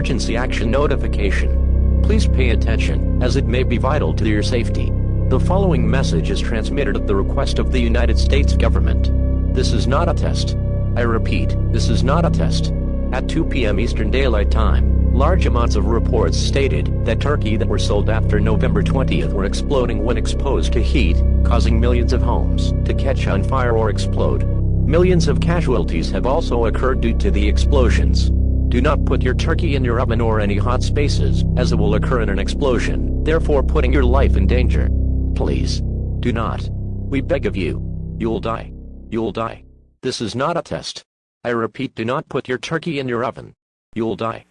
emergency action notification. Please pay attention, as it may be vital to your safety. The following message is transmitted at the request of the United States government. This is not a test. I repeat, this is not a test. At 2 p.m. Eastern Daylight Time, large amounts of reports stated that turkey that were sold after November 20th were exploding when exposed to heat, causing millions of homes to catch on fire or explode. Millions of casualties have also occurred due to the explosions. Do not put your turkey in your oven or any hot spaces, as it will occur in an explosion, therefore putting your life in danger. Please. Do not. We beg of you. You'll die. You'll die. This is not a test. I repeat, do not put your turkey in your oven. You'll die.